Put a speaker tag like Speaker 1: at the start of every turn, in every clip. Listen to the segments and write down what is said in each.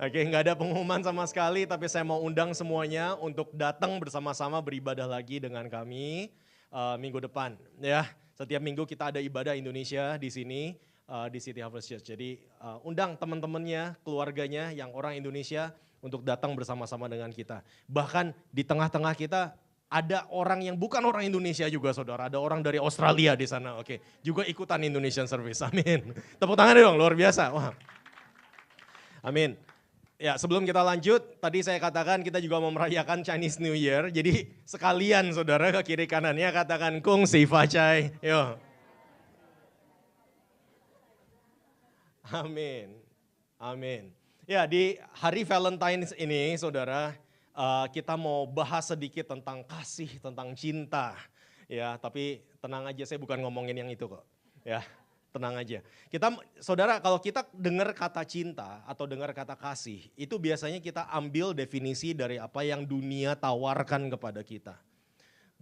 Speaker 1: Oke, nggak ada pengumuman sama sekali, tapi saya mau undang semuanya untuk datang bersama-sama beribadah lagi dengan kami minggu depan. Ya, setiap minggu kita ada ibadah Indonesia di sini di City Harvest Church. Jadi undang teman-temannya, keluarganya yang orang Indonesia untuk datang bersama-sama dengan kita. Bahkan di tengah-tengah kita ada orang yang bukan orang Indonesia juga, saudara. Ada orang dari Australia di sana. Oke, juga ikutan Indonesian Service. Amin. Tepuk tangan dong, luar biasa. Wah. Amin. Ya, sebelum kita lanjut, tadi saya katakan kita juga mau merayakan Chinese New Year. Jadi sekalian saudara ke kiri kanannya katakan Kung Si Fa Chai. Yo. Amin. Amin. Ya, di hari Valentine's ini saudara, kita mau bahas sedikit tentang kasih, tentang cinta. Ya, tapi tenang aja, saya bukan ngomongin yang itu kok. Ya, tenang aja. Saudara, kalau kita dengar kata cinta atau dengar kata kasih, itu biasanya kita ambil definisi dari apa yang dunia tawarkan kepada kita.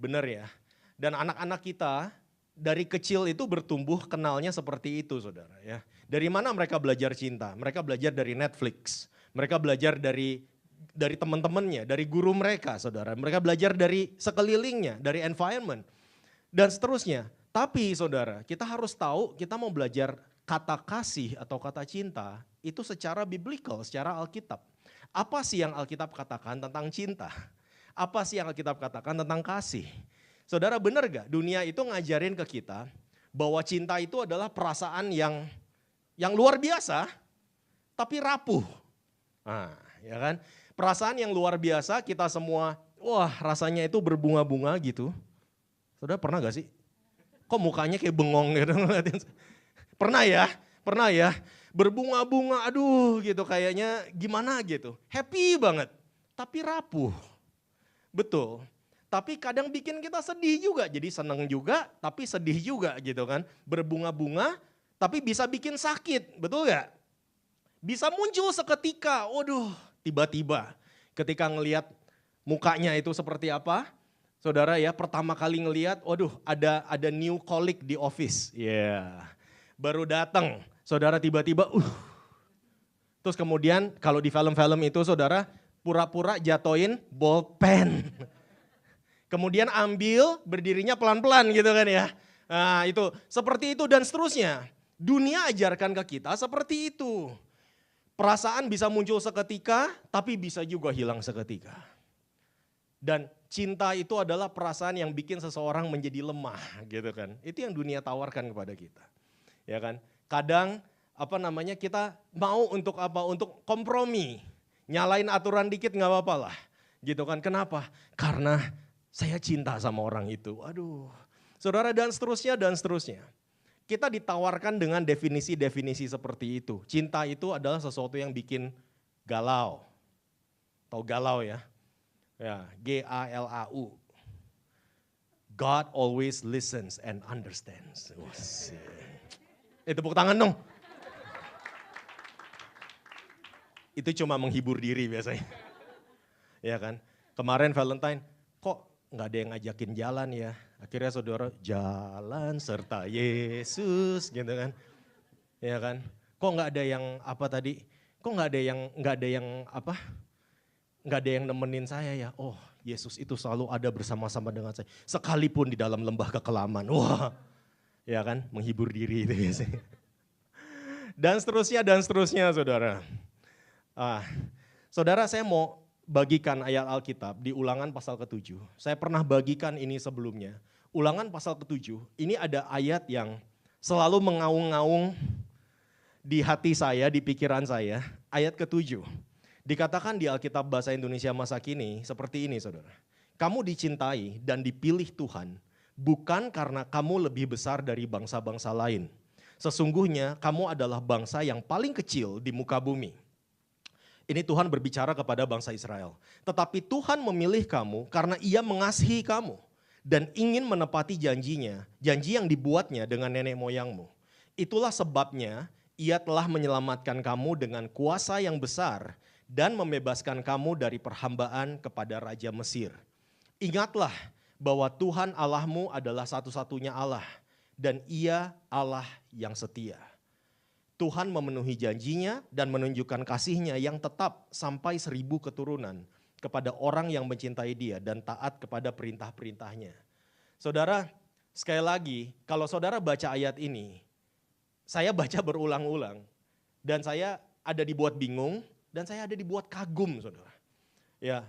Speaker 1: Benar ya? Dan anak-anak kita dari kecil itu bertumbuh kenalnya seperti itu, saudara. Ya, dari mana mereka belajar cinta? Mereka belajar dari Netflix. Mereka belajar dari teman-temannya, dari guru mereka, saudara. Mereka belajar dari sekelilingnya, dari environment, dan seterusnya. Tapi saudara, kita harus tahu kita mau belajar kata kasih atau kata cinta itu secara biblical, secara Alkitab. Apa sih yang Alkitab katakan tentang cinta? Apa sih yang Alkitab katakan tentang kasih? Saudara, benar gak dunia itu ngajarin ke kita bahwa cinta itu adalah perasaan yang luar biasa tapi rapuh. Nah, ya kan? Perasaan yang luar biasa kita semua, wah rasanya itu berbunga-bunga gitu. Saudara pernah gak sih? Kok mukanya kayak bengong gitu. Pernah ya. Berbunga-bunga, aduh gitu kayaknya gimana gitu. Happy banget, tapi rapuh. Betul. Tapi kadang bikin kita sedih juga, jadi seneng juga tapi sedih juga gitu kan. Berbunga-bunga tapi bisa bikin sakit, betul gak? Bisa muncul seketika, waduh tiba-tiba ketika ngelihat mukanya itu seperti apa. Saudara ya, pertama kali ngelihat, waduh ada new colleague di office. Ya, baru datang, saudara tiba-tiba, Terus kemudian kalau di film-film itu saudara, pura-pura jatoin bolpen. Kemudian ambil, berdirinya pelan-pelan gitu kan ya. Nah itu, seperti itu dan seterusnya. Dunia ajarkan ke kita seperti itu. Perasaan bisa muncul seketika, tapi bisa juga hilang seketika. Dan cinta itu adalah perasaan yang bikin seseorang menjadi lemah gitu kan. Itu yang dunia tawarkan kepada kita. Ya kan? Kadang kita mau untuk apa? Untuk kompromi. Nyalain aturan dikit gak apa-apa lah. Gitu kan. Kenapa? Karena saya cinta sama orang itu. Aduh. Saudara, dan seterusnya. Kita ditawarkan dengan definisi-definisi seperti itu. Cinta itu adalah sesuatu yang bikin galau. Tahu galau ya? Ya, G-A-L-A-U. God always listens and understands. Tepuk tangan dong. Itu cuma menghibur diri biasanya. Ya kan? Kemarin Valentine, kok nggak ada yang ngajakin jalan ya? Akhirnya saudara jalan serta Yesus gitu kan. Ya kan? Kok nggak ada yang apa tadi? Kok nggak ada yang nemenin saya ya. Oh, Yesus itu selalu ada bersama-sama dengan saya. Sekalipun di dalam lembah kekelaman. Wah, ya kan, menghibur diri itu biasanya. Dan seterusnya saudara. Saudara, saya mau bagikan ayat Alkitab di Ulangan pasal ke-7. Saya pernah bagikan ini sebelumnya. Ulangan pasal ke-7, ini ada ayat yang selalu mengaung-ngaung di hati saya, di pikiran saya. Ayat ke-7. Dikatakan di Alkitab Bahasa Indonesia masa kini seperti ini saudara. Kamu dicintai dan dipilih Tuhan bukan karena kamu lebih besar dari bangsa-bangsa lain. Sesungguhnya kamu adalah bangsa yang paling kecil di muka bumi. Ini Tuhan berbicara kepada bangsa Israel. Tetapi Tuhan memilih kamu karena Ia mengasihi kamu dan ingin menepati janjinya, janji yang dibuatnya dengan nenek moyangmu. Itulah sebabnya Ia telah menyelamatkan kamu dengan kuasa yang besar dan membebaskan kamu dari perhambaan kepada Raja Mesir. Ingatlah bahwa Tuhan Allahmu adalah satu-satunya Allah dan Ia Allah yang setia. Tuhan memenuhi janjinya dan menunjukkan kasih-Nya yang tetap sampai 1000 keturunan kepada orang yang mencintai Dia dan taat kepada perintah-perintahnya. Saudara, sekali lagi, kalau saudara baca ayat ini, saya baca berulang-ulang dan saya ada dibuat bingung dan saya ada dibuat kagum, saudara. Ya,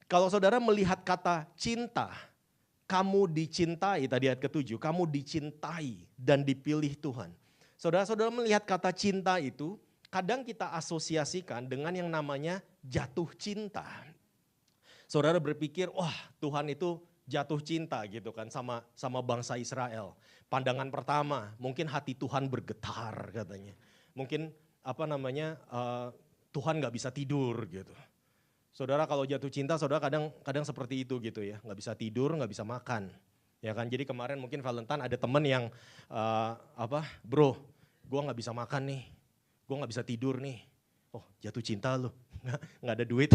Speaker 1: kalau saudara melihat kata cinta, kamu dicintai, tadi ayat ke-7, kamu dicintai dan dipilih Tuhan. Saudara-saudara melihat kata cinta itu, kadang kita asosiasikan dengan yang namanya jatuh cinta. Saudara berpikir, wah Tuhan itu jatuh cinta gitu kan sama bangsa Israel. Pandangan pertama, mungkin hati Tuhan bergetar katanya. Mungkin Tuhan gak bisa tidur gitu. Saudara kalau jatuh cinta, saudara kadang seperti itu gitu ya, gak bisa tidur, gak bisa makan. Ya kan, jadi kemarin mungkin Valentine ada temen yang bro, gue gak bisa makan nih, gue gak bisa tidur nih. Oh jatuh cinta lu, gak ada duit.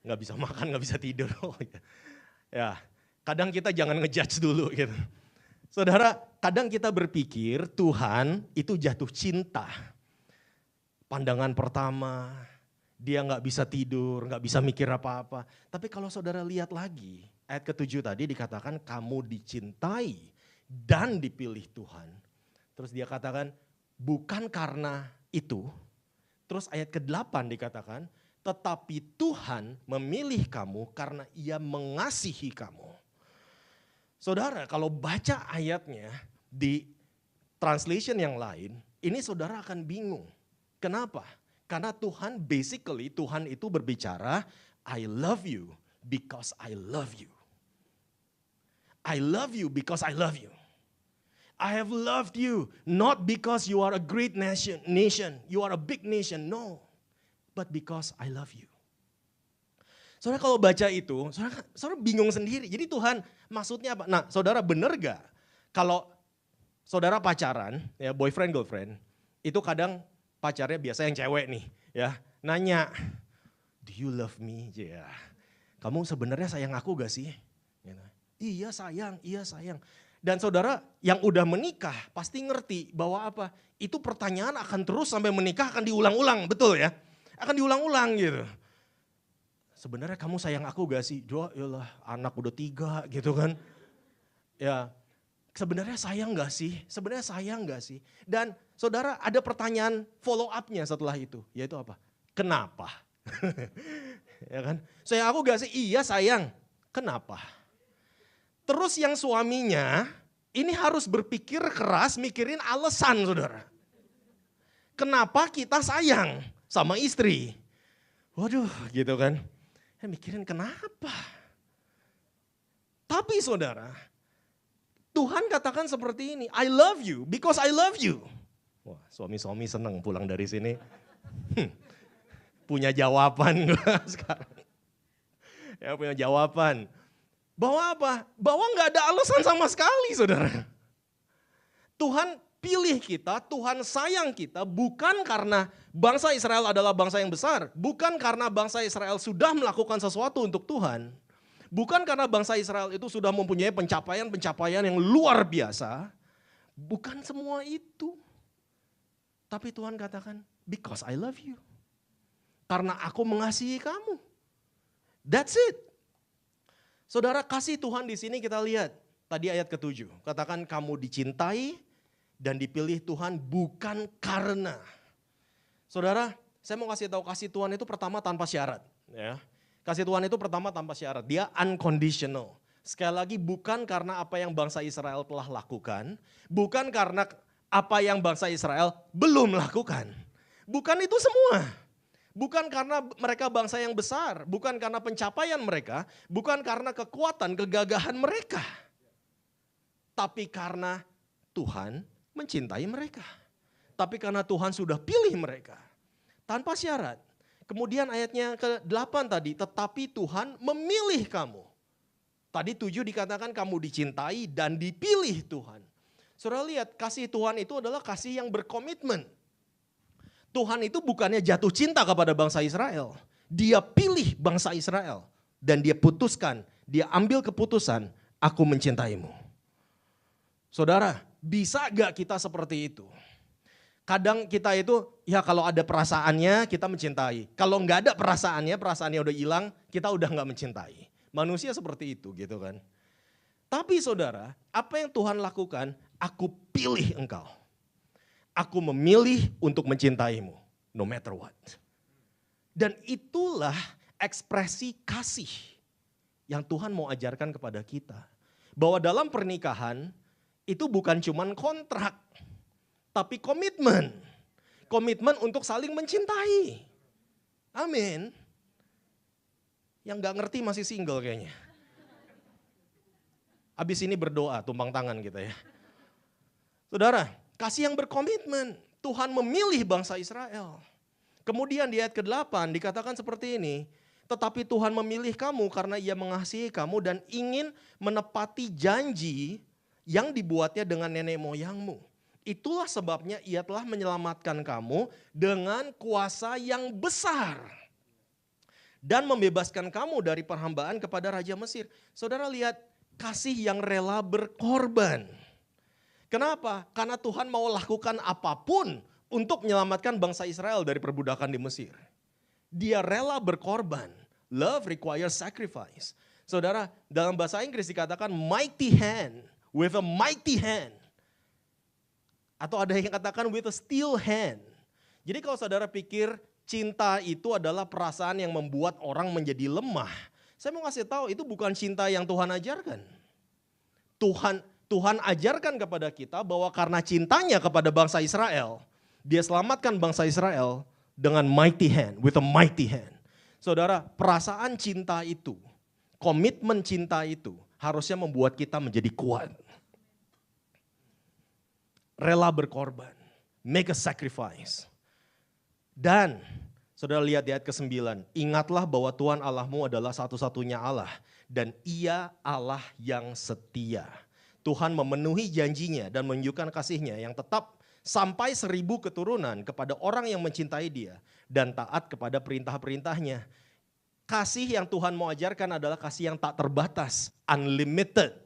Speaker 1: Gak bisa makan, gak bisa tidur. Oh, ya, kadang kita jangan ngejudge dulu gitu. Saudara, kadang kita berpikir Tuhan itu jatuh cinta. Pandangan pertama, dia gak bisa tidur, gak bisa mikir apa-apa. Tapi kalau saudara lihat lagi, ayat ke-7 tadi dikatakan kamu dicintai dan dipilih Tuhan. Terus dia katakan bukan karena itu. Terus ayat ke-8 dikatakan tetapi Tuhan memilih kamu karena Ia mengasihi kamu. Saudara kalau baca ayatnya di translation yang lain, ini saudara akan bingung. Kenapa? Karena Tuhan itu berbicara, I love you because I love you. I love you because I love you. I have loved you not because you are a great nation, you are a big nation, no. But because I love you. Saudara kalau baca itu, saudara bingung sendiri. Jadi Tuhan maksudnya apa? Nah saudara benar gak kalau saudara pacaran, ya boyfriend girlfriend, itu kadang pacarnya biasa yang cewek nih, ya nanya, do you love me? Ya, kamu sebenarnya sayang aku gak sih? Iya sayang, iya sayang. Dan saudara yang udah menikah pasti ngerti bahwa apa? Itu pertanyaan akan terus sampai menikah akan diulang-ulang, betul ya? Akan diulang-ulang gitu. Sebenarnya kamu sayang aku gak sih? Yalah anak udah 3 gitu kan. Ya sebenarnya sayang gak sih? Sebenarnya sayang gak sih? Dan saudara ada pertanyaan follow up-nya setelah itu. Yaitu apa? Kenapa? Ya kan? Sayang aku gak sih? Iya sayang. Kenapa? Terus yang suaminya ini harus berpikir keras mikirin alasan saudara. Kenapa kita sayang sama istri? Waduh gitu kan. Mikirin kenapa. Tapi saudara, Tuhan katakan seperti ini, I love you because I love you. Wah suami-suami senang pulang dari sini. Punya jawaban gue sekarang. Ya punya jawaban. Bahwa apa? Bahwa gak ada alasan sama sekali saudara. Tuhan pilih kita, Tuhan sayang kita bukan karena bangsa Israel adalah bangsa yang besar. Bukan karena bangsa Israel sudah melakukan sesuatu untuk Tuhan. Bukan karena bangsa Israel itu sudah mempunyai pencapaian-pencapaian yang luar biasa. Bukan semua itu. Tapi Tuhan katakan, because I love you. Karena aku mengasihi kamu. That's it. Saudara kasih Tuhan di sini kita lihat. Tadi ayat ke-7. Katakan kamu dicintai dan dipilih Tuhan bukan karena. Saudara saya mau kasih tahu kasih Tuhan itu pertama tanpa syarat. Ya. Kasih Tuhan itu pertama tanpa syarat. Dia unconditional. Sekali lagi bukan karena apa yang bangsa Israel telah lakukan. Bukan karena apa yang bangsa Israel belum lakukan. Bukan itu semua. Bukan karena mereka bangsa yang besar, bukan karena pencapaian mereka, bukan karena kekuatan, kegagahan mereka. Tapi karena Tuhan mencintai mereka. Tapi karena Tuhan sudah pilih mereka. Tanpa syarat. Kemudian ayatnya ke-8 tadi, tetapi Tuhan memilih kamu. Tadi 7 dikatakan kamu dicintai dan dipilih Tuhan. Saudara lihat kasih Tuhan itu adalah kasih yang berkomitmen. Tuhan itu bukannya jatuh cinta kepada bangsa Israel. Dia pilih bangsa Israel. Dan dia putuskan, dia ambil keputusan, aku mencintaimu. Saudara, bisa gak kita seperti itu? Kadang kita itu, ya kalau ada perasaannya kita mencintai. Kalau nggak ada perasaannya udah hilang, kita udah nggak mencintai. Manusia seperti itu gitu kan. Tapi saudara, apa yang Tuhan lakukan? Aku pilih engkau. Aku memilih untuk mencintaimu, no matter what. Dan itulah ekspresi kasih yang Tuhan mau ajarkan kepada kita. Bahwa dalam pernikahan itu bukan cuman kontrak, tapi komitmen. Komitmen untuk saling mencintai. Amin. Yang gak ngerti masih single kayaknya. Abis ini berdoa, tumpang tangan kita ya. Saudara, kasih yang berkomitmen. Tuhan memilih bangsa Israel. Kemudian di ayat ke-8 dikatakan seperti ini. Tetapi Tuhan memilih kamu karena ia mengasihi kamu dan ingin menepati janji yang dibuatnya dengan nenek moyangmu. Itulah sebabnya ia telah menyelamatkan kamu dengan kuasa yang besar. Dan membebaskan kamu dari perhambaan kepada Raja Mesir. Saudara lihat kasih yang rela berkorban. Kenapa? Karena Tuhan mau lakukan apapun untuk menyelamatkan bangsa Israel dari perbudakan di Mesir. Dia rela berkorban. Love requires sacrifice. Saudara, dalam bahasa Inggris dikatakan mighty hand, with a mighty hand. Atau ada yang katakan with a steel hand. Jadi kalau saudara pikir cinta itu adalah perasaan yang membuat orang menjadi lemah. Saya mau kasih tahu itu bukan cinta yang Tuhan ajarkan. Tuhan ajarkan kepada kita bahwa karena cintanya kepada bangsa Israel, dia selamatkan bangsa Israel dengan mighty hand, with a mighty hand. Saudara, perasaan cinta itu, komitmen cinta itu harusnya membuat kita menjadi kuat. Rela berkorban, make a sacrifice. Dan saudara lihat di ayat ke-9, ingatlah bahwa Tuhan Allahmu adalah satu-satunya Allah dan ia Allah yang setia. Tuhan memenuhi janjinya dan menunjukkan kasihnya yang tetap sampai 1000 keturunan kepada orang yang mencintai dia dan taat kepada perintah-perintahnya. Kasih yang Tuhan mau ajarkan adalah kasih yang tak terbatas, unlimited.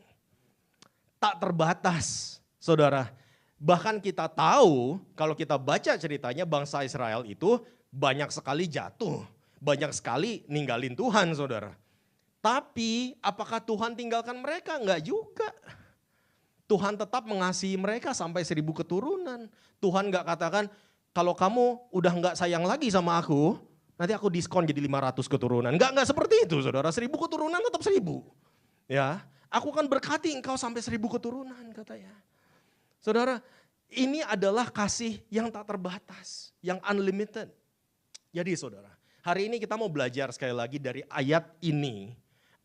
Speaker 1: Tak terbatas, saudara. Bahkan kita tahu kalau kita baca ceritanya bangsa Israel itu banyak sekali jatuh, banyak sekali ninggalin Tuhan, saudara. Tapi apakah Tuhan tinggalkan mereka? Enggak juga. Tuhan tetap mengasihi mereka sampai 1000 keturunan. Tuhan gak katakan, kalau kamu udah gak sayang lagi sama aku, nanti aku diskon jadi 500 keturunan. Gak seperti itu saudara, 1000 keturunan tetap 1000. Ya, aku akan berkati engkau sampai 1000 keturunan katanya. Saudara, ini adalah kasih yang tak terbatas, yang unlimited. Jadi saudara, hari ini kita mau belajar sekali lagi dari ayat ini.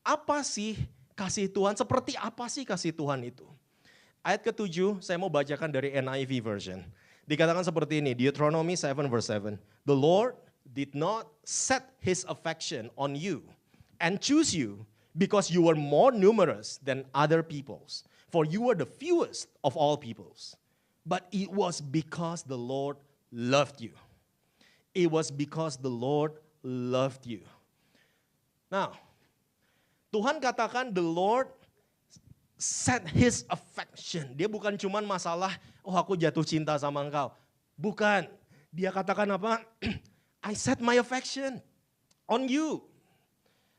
Speaker 1: Apa sih kasih Tuhan, seperti apa sih kasih Tuhan itu? Ayat ke-7 saya mau bacakan dari NIV version. Dikatakan seperti ini, Deuteronomy 7 verse 7. The Lord did not set his affection on you and choose you because you were more numerous than other peoples. For you were the fewest of all peoples. But it was because the Lord loved you. It was because the Lord loved you. Now, Tuhan katakan the Lord set his affection. Dia bukan cuman masalah, oh aku jatuh cinta sama engkau. Bukan. Dia katakan apa? I set my affection on you.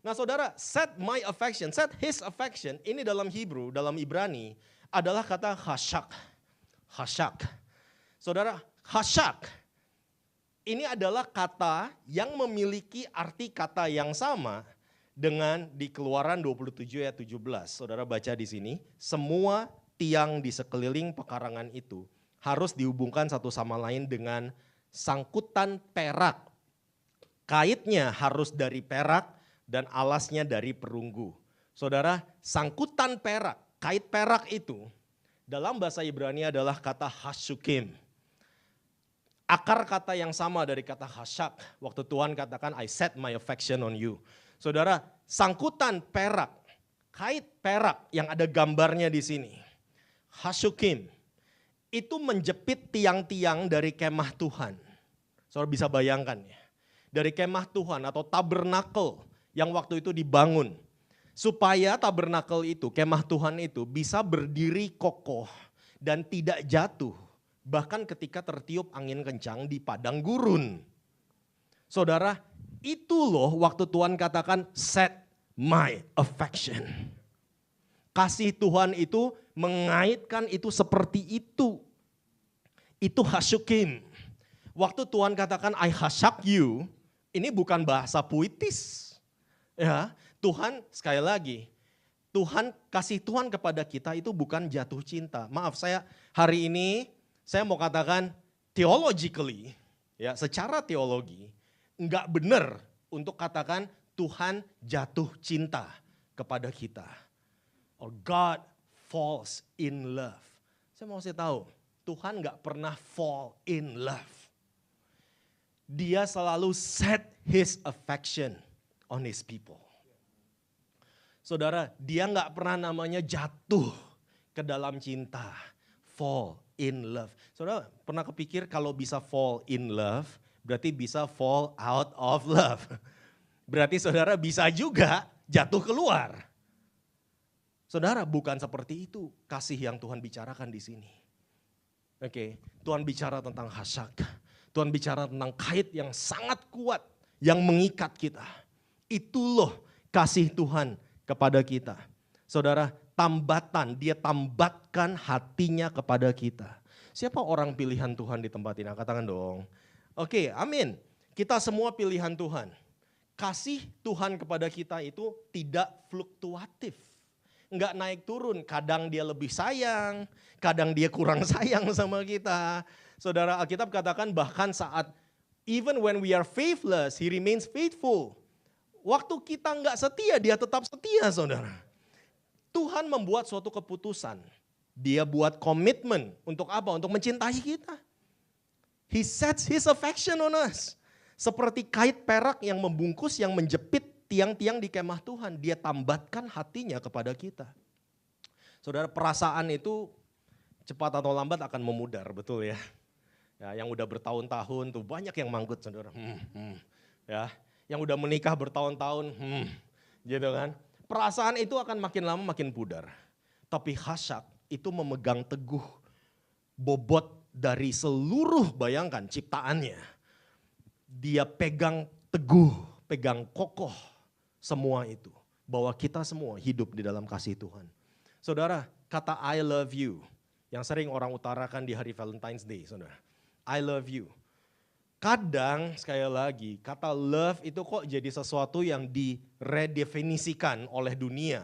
Speaker 1: Nah saudara, set my affection, set his affection, ini dalam Hebrew, dalam Ibrani, adalah kata chashak. Chashak. Saudara, chashak, ini adalah kata yang memiliki arti kata yang sama dengan di Keluaran 27 ayat 17. Saudara baca di sini, semua tiang di sekeliling pekarangan itu harus dihubungkan satu sama lain dengan sangkutan perak. Kaitnya harus dari perak dan alasnya dari perunggu. Saudara, sangkutan perak, kait perak itu dalam bahasa Ibrani adalah kata hashukim. Akar kata yang sama dari kata hashak. Waktu Tuhan katakan I set my affection on you. Saudara, sangkutan perak, kait perak yang ada gambarnya di sini. Hashukim, itu menjepit tiang-tiang dari kemah Tuhan. Saudara bisa bayangkan ya. Dari kemah Tuhan atau tabernakel yang waktu itu dibangun. Supaya tabernakel itu, kemah Tuhan itu bisa berdiri kokoh dan tidak jatuh bahkan ketika tertiup angin kencang di padang gurun. Saudara, itu loh waktu Tuhan katakan set my affection. Kasih Tuhan itu mengaitkan itu seperti itu. Itu hashukim. Waktu Tuhan katakan I hashak you, ini bukan bahasa puitis. Ya, Tuhan sekali lagi, Tuhan kasih Tuhan kepada kita itu bukan jatuh cinta. Maaf, saya hari ini saya mau katakan theologically, ya secara teologi enggak benar untuk katakan Tuhan jatuh cinta kepada kita. Or God falls in love. Saya mau kasih tahu, Tuhan enggak pernah fall in love. Dia selalu set his affection on his people. Saudara, dia enggak pernah namanya jatuh ke dalam cinta. Fall in love. Saudara pernah kepikir kalau bisa fall in love, berarti bisa fall out of love. Berarti saudara bisa juga jatuh keluar. Saudara, bukan seperti itu kasih yang Tuhan bicarakan di sini. Oke, Tuhan bicara tentang hasyak. Tuhan bicara tentang kait yang sangat kuat yang mengikat kita. Itu loh kasih Tuhan kepada kita. Saudara, tambatan, dia tambatkan hatinya kepada kita. Siapa orang pilihan Tuhan di tempat ini? Katakan dong. Oke, amin. Kita semua pilihan Tuhan. Kasih Tuhan kepada kita itu tidak fluktuatif. Enggak naik turun, kadang dia lebih sayang, kadang dia kurang sayang sama kita. Saudara, Alkitab katakan bahkan saat even when we are faithless, he remains faithful. Waktu kita enggak setia, dia tetap setia, saudara. Tuhan membuat suatu keputusan. Dia buat komitmen untuk apa? Untuk mencintai kita. He sets his affection on us. Seperti kait perak yang membungkus, yang menjepit tiang-tiang di kemah Tuhan. Dia tambatkan hatinya kepada kita. Saudara, perasaan itu cepat atau lambat akan memudar, betul ya. Ya, yang udah bertahun-tahun tuh banyak yang manggut, saudara. Ya, yang udah menikah bertahun-tahun, gitu kan. Perasaan itu akan makin lama makin pudar. Tapi hasyak itu memegang teguh bobot dari seluruh, bayangkan ciptaannya. Dia pegang teguh, pegang kokoh semua itu. Bahwa kita semua hidup di dalam kasih Tuhan. Saudara, kata I love you yang sering orang utarakan di hari Valentine's Day, saudara. I love you. Kadang sekali lagi kata love itu kok jadi sesuatu yang diredefinisikan oleh dunia.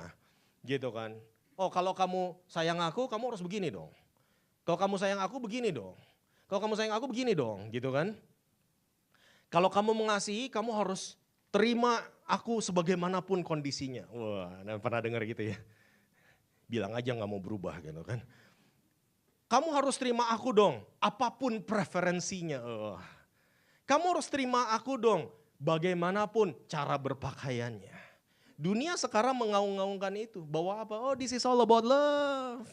Speaker 1: Gitu kan. Oh, kalau kamu sayang aku, kamu harus begini dong. Kalau kamu sayang aku begini dong. Kalau kamu sayang aku begini dong, gitu kan. Kalau kamu mengasihi, kamu harus terima aku sebagaimanapun kondisinya. Wah, pernah dengar gitu ya. Bilang aja gak mau berubah gitu kan. Kamu harus terima aku dong, apapun preferensinya. Kamu harus terima aku dong, bagaimanapun cara berpakaiannya. Dunia sekarang mengaung-ngaungkan itu, bahwa apa? Oh, this is all about love.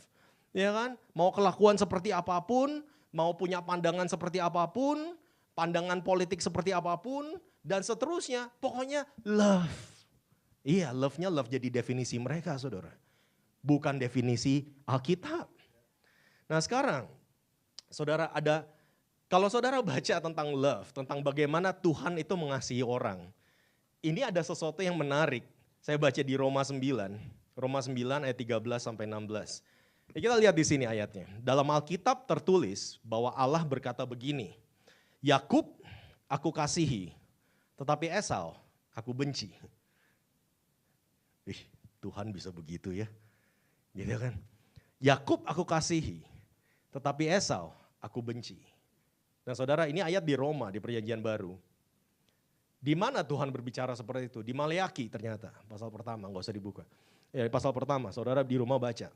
Speaker 1: Ya kan? Mau kelakuan seperti apapun, mau punya pandangan seperti apapun, pandangan politik seperti apapun, dan seterusnya. Pokoknya love. Iya, love-nya love jadi definisi mereka, saudara. Bukan definisi Alkitab. Nah sekarang, saudara kalau saudara baca tentang love, tentang bagaimana Tuhan itu mengasihi orang. Ini ada sesuatu yang menarik. Saya baca di Roma 9 ayat 13 sampai 16. Ya, kita lihat di sini ayatnya. Dalam Alkitab tertulis bahwa Allah berkata begini. Yakub aku kasihi, tetapi Esau aku benci. Tuhan bisa begitu ya. Gitu kan. Yakub aku kasihi, tetapi Esau aku benci. Nah saudara, ini ayat di Roma, di Perjanjian Baru. Di mana Tuhan berbicara seperti itu? Di Maleaki ternyata, pasal pertama, nggak usah dibuka. Ya, pasal pertama, saudara di rumah baca.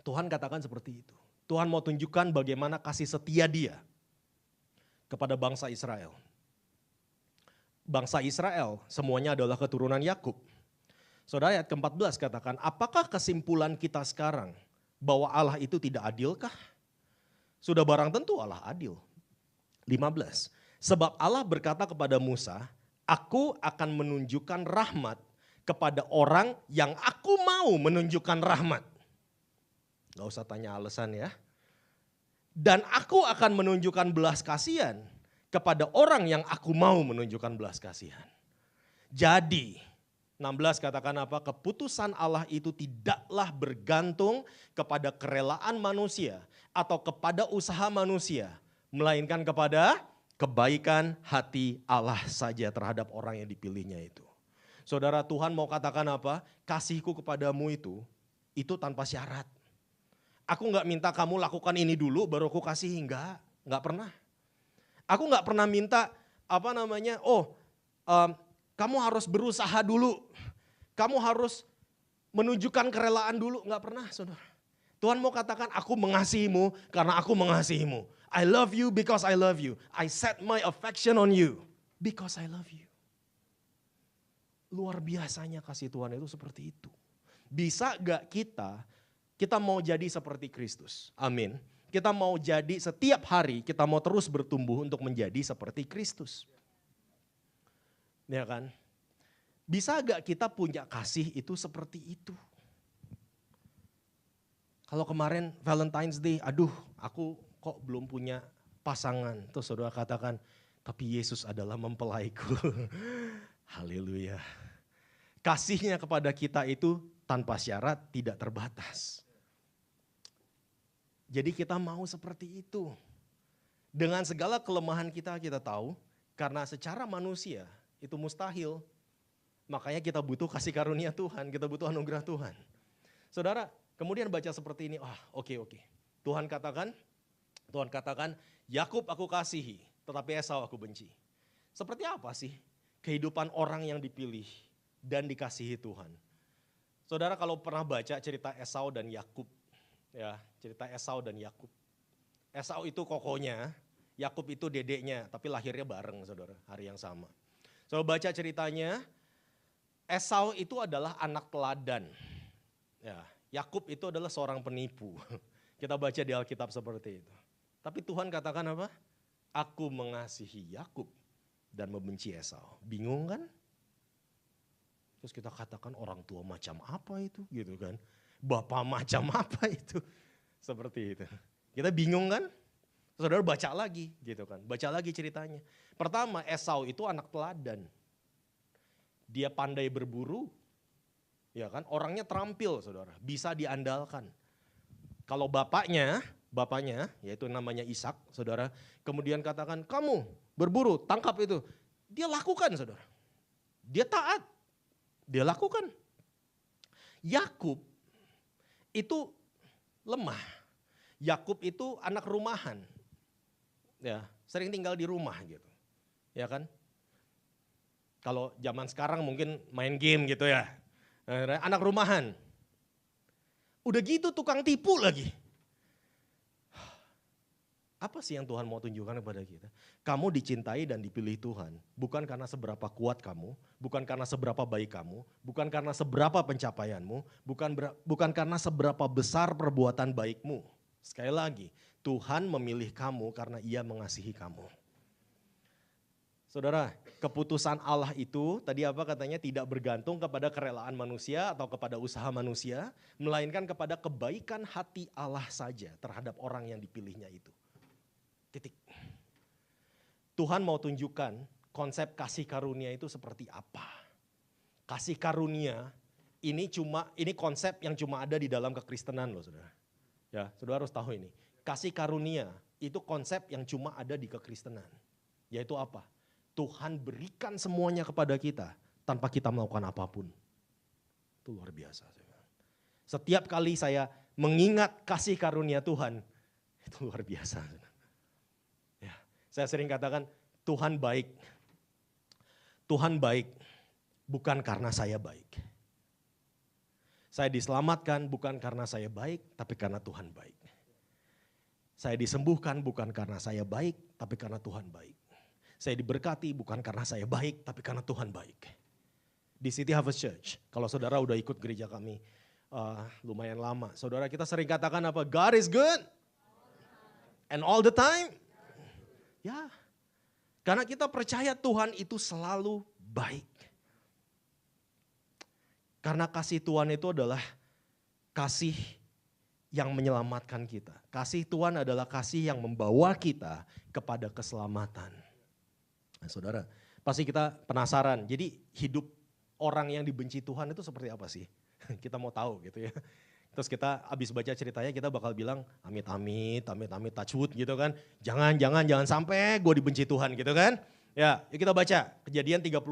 Speaker 1: Tuhan katakan seperti itu. Tuhan mau tunjukkan bagaimana kasih setia dia kepada bangsa Israel. Bangsa Israel semuanya adalah keturunan Yakub. Saudara, ayat ke-14 katakan, apakah kesimpulan kita sekarang bahwa Allah itu tidak adilkah? Sudah barang tentu Allah adil. 15. Sebab Allah berkata kepada Musa, aku akan menunjukkan rahmat kepada orang yang aku mau menunjukkan rahmat. Gak usah tanya alasan ya. Dan aku akan menunjukkan belas kasihan kepada orang yang aku mau menunjukkan belas kasihan. Jadi 16 katakan apa? Keputusan Allah itu tidaklah bergantung kepada kerelaan manusia atau kepada usaha manusia. Melainkan kepada kebaikan hati Allah saja terhadap orang yang dipilihnya itu. Saudara, Tuhan mau katakan apa? Kasihku kepadamu itu tanpa syarat. Aku gak minta kamu lakukan ini dulu baru aku kasih, enggak pernah. Aku gak pernah minta kamu harus berusaha dulu. Kamu harus menunjukkan kerelaan dulu. Enggak pernah, saudara. Tuhan mau katakan, aku mengasihimu karena aku mengasihimu. I love you because I love you. I set my affection on you because I love you. Luar biasanya kasih Tuhan itu seperti itu. Bisa gak kita mau jadi seperti Kristus? Amin. Kita mau jadi setiap hari, kita mau terus bertumbuh untuk menjadi seperti Kristus. Ya kan? Bisa gak kita punya kasih itu seperti itu? Kalau kemarin Valentine's Day, aku kok belum punya pasangan. Terus saudara katakan, tapi Yesus adalah mempelaiku. Haleluya. Kasihnya kepada kita itu tanpa syarat, tidak terbatas. Jadi kita mau seperti itu. Dengan segala kelemahan kita tahu, karena secara manusia itu mustahil. Makanya kita butuh kasih karunia Tuhan, kita butuh anugerah Tuhan. Saudara, kemudian baca seperti ini, oke. Tuhan katakan, Yakub aku kasihi, tetapi Esau aku benci. Seperti apa sih kehidupan orang yang dipilih dan dikasihi Tuhan? Saudara kalau pernah baca cerita Esau dan Yakub, ya cerita Esau dan Yakub. Esau itu kokonya, Yakub itu dedeknya, tapi lahirnya bareng saudara, hari yang sama. Saudara baca ceritanya, Esau itu adalah anak teladan. Ya, Yakub itu adalah seorang penipu. Kita baca di Alkitab seperti itu. Tapi Tuhan katakan apa? Aku mengasihi Yakub dan membenci Esau. Bingung kan? Terus kita katakan orang tua macam apa itu gitu kan? Bapak macam apa itu? Seperti itu. Kita bingung kan? Saudara baca lagi gitu kan. Baca lagi ceritanya. Pertama, Esau itu anak teladan. Dia pandai berburu. Ya kan? Orangnya terampil saudara, bisa diandalkan. Kalau bapaknya yaitu namanya Ishak, saudara, kemudian katakan kamu berburu, tangkap itu. Dia lakukan saudara. Dia taat. Dia lakukan. Yakub itu lemah. Yakub itu anak rumahan. Ya, sering tinggal di rumah gitu. Ya kan? Kalau zaman sekarang mungkin main game gitu ya. Anak rumahan. Udah gitu tukang tipu lagi. Apa sih yang Tuhan mau tunjukkan kepada kita? Kamu dicintai dan dipilih Tuhan. Bukan karena seberapa kuat kamu. Bukan karena seberapa baik kamu. Bukan karena seberapa pencapaianmu. Bukan karena seberapa besar perbuatan baikmu. Sekali lagi, Tuhan memilih kamu karena Ia mengasihi kamu. Saudara, keputusan Allah itu tadi apa katanya tidak bergantung kepada kerelaan manusia atau kepada usaha manusia, melainkan kepada kebaikan hati Allah saja terhadap orang yang dipilihnya itu. Titik. Tuhan mau tunjukkan konsep kasih karunia itu seperti apa. Kasih karunia ini konsep yang cuma ada di dalam kekristenan loh saudara. Ya, saudara harus tahu ini. Kasih karunia itu konsep yang cuma ada di kekristenan. Yaitu apa? Tuhan berikan semuanya kepada kita tanpa kita melakukan apapun. Itu luar biasa. Setiap kali saya mengingat kasih karunia Tuhan, itu luar biasa. Ya, saya sering katakan Tuhan baik. Tuhan baik bukan karena saya baik. Saya diselamatkan bukan karena saya baik, tapi karena Tuhan baik. Saya disembuhkan bukan karena saya baik, tapi karena Tuhan baik. Saya diberkati bukan karena saya baik, tapi karena Tuhan baik. Di City Harvest Church, kalau saudara udah ikut gereja kami lumayan lama. Saudara kita sering katakan apa? God is good and all the time. Ya, karena kita percaya Tuhan itu selalu baik. Karena kasih Tuhan itu adalah kasih yang menyelamatkan kita. Kasih Tuhan adalah kasih yang membawa kita kepada keselamatan. Nah, saudara, pasti kita penasaran. Jadi hidup orang yang dibenci Tuhan itu seperti apa sih? Kita mau tahu gitu ya. Terus kita habis baca ceritanya kita bakal bilang amit, touch wood gitu kan. Jangan sampai gue dibenci Tuhan gitu kan. Ya, yuk kita baca Kejadian 36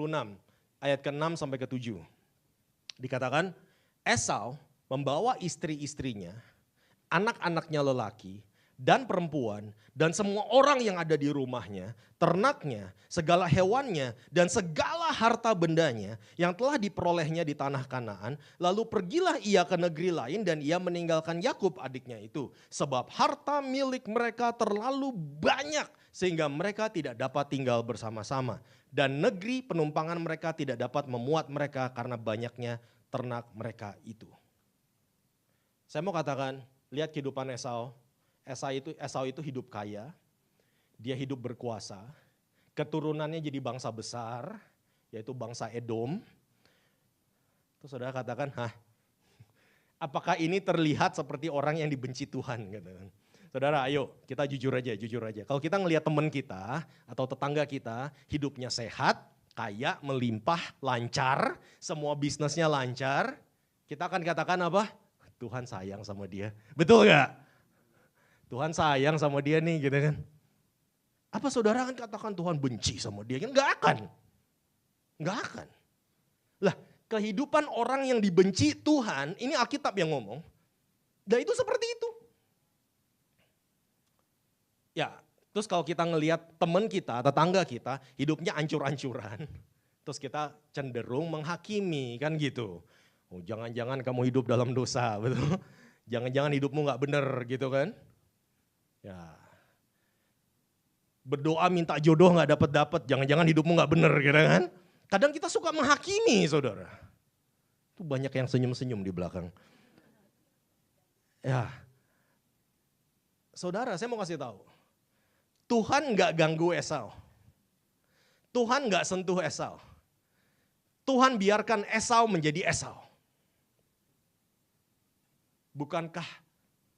Speaker 1: ayat ke-6 sampai ke-7. Dikatakan Esau membawa istri-istrinya, anak-anaknya lelaki dan perempuan dan semua orang yang ada di rumahnya, ternaknya, segala hewannya dan segala harta bendanya yang telah diperolehnya di tanah Kanaan. Lalu pergilah ia ke negeri lain dan ia meninggalkan Yakub adiknya itu. Sebab harta milik mereka terlalu banyak sehingga mereka tidak dapat tinggal bersama-sama. Dan negeri penumpangan mereka tidak dapat memuat mereka karena banyaknya ternak mereka itu. Saya mau katakan, lihat kehidupan Esau. Esau itu hidup kaya, dia hidup berkuasa, keturunannya jadi bangsa besar, yaitu bangsa Edom. Terus saudara katakan, apakah ini terlihat seperti orang yang dibenci Tuhan? Saudara ayo kita jujur aja. Kalau kita ngelihat teman kita atau tetangga kita hidupnya sehat, kaya, melimpah, lancar, semua bisnisnya lancar, kita akan katakan apa? Tuhan sayang sama dia, betul gak? Tuhan sayang sama dia nih gitu kan. Apa saudara akan katakan Tuhan benci sama dia? Enggak akan. Lah kehidupan orang yang dibenci Tuhan, ini Alkitab yang ngomong. Dan itu seperti itu. Ya, terus kalau kita ngelihat teman kita, tetangga kita, hidupnya ancur-ancuran. Terus kita cenderung menghakimi kan gitu. Oh, jangan-jangan kamu hidup dalam dosa, betul? Jangan-jangan hidupmu gak benar gitu kan. Ya, berdoa minta jodoh gak dapat, jangan-jangan hidupmu gak benar gitu kan. Kadang kita suka menghakimi saudara. Itu banyak yang senyum-senyum di belakang. Ya, saudara saya mau kasih tahu. Tuhan gak ganggu Esau. Tuhan gak sentuh Esau. Tuhan biarkan Esau menjadi Esau. Bukankah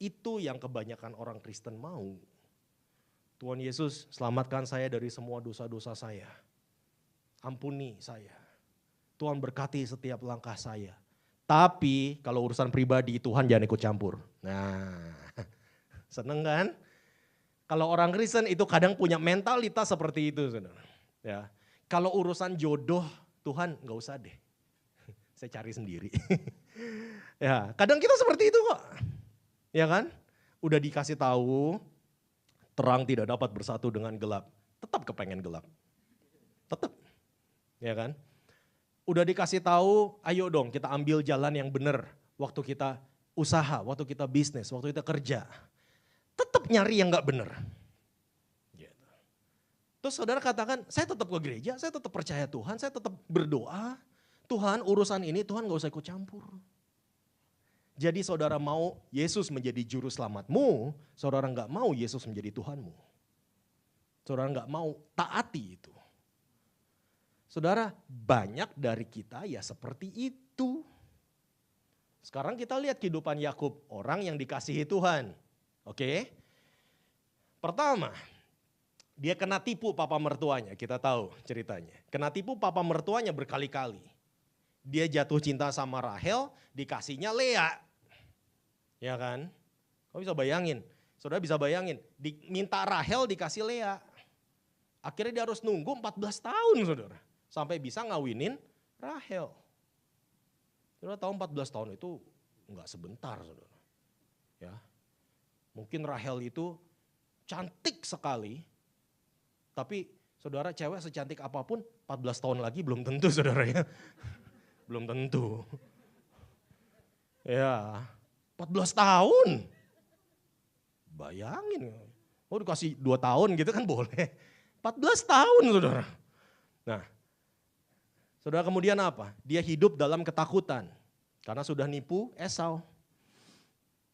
Speaker 1: itu yang kebanyakan orang Kristen mau? Tuhan Yesus, selamatkan saya dari semua dosa-dosa saya. Ampuni saya. Tuhan berkati setiap langkah saya. Tapi kalau urusan pribadi Tuhan jangan ikut campur. Nah, seneng kan? Kalau orang Kristen itu kadang punya mentalitas seperti itu, saudara. Ya, kalau urusan jodoh Tuhan nggak usah deh, saya cari sendiri. Ya, kadang kita seperti itu kok, ya kan? Udah dikasih tahu terang tidak dapat bersatu dengan gelap, tetap kepengen gelap, tetap, ya kan? Udah dikasih tahu, ayo dong kita ambil jalan yang benar. Waktu kita usaha, waktu kita bisnis, waktu kita kerja, tetap nyari yang nggak benar. Gitu. Terus saudara katakan, saya tetap ke gereja, saya tetap percaya Tuhan, saya tetap berdoa. Tuhan urusan ini Tuhan gak usah ikut campur. Jadi saudara mau Yesus menjadi juru selamatmu, saudara gak mau Yesus menjadi Tuhanmu. Saudara gak mau taati itu. Saudara banyak dari kita ya seperti itu. Sekarang kita lihat kehidupan Yakub, orang yang dikasihi Tuhan. Oke. Pertama, dia kena tipu papa mertuanya, kita tahu ceritanya. Kena tipu papa mertuanya berkali-kali. Dia jatuh cinta sama Rahel, dikasihnya Lea. Ya kan? Kau bisa bayangin, saudara bisa bayangin, minta Rahel dikasih Lea. Akhirnya dia harus nunggu 14 tahun saudara, sampai bisa ngawinin Rahel. Saudara tahu 14 tahun itu enggak sebentar saudara. Ya, mungkin Rahel itu cantik sekali, tapi saudara cewek secantik apapun 14 tahun lagi belum tentu saudara ya. Belum tentu. Ya, 14 tahun. Bayangin. Oh dikasih 2 tahun gitu kan boleh. 14 tahun saudara. Nah, saudara kemudian apa? Dia hidup dalam ketakutan. Karena sudah nipu Esau.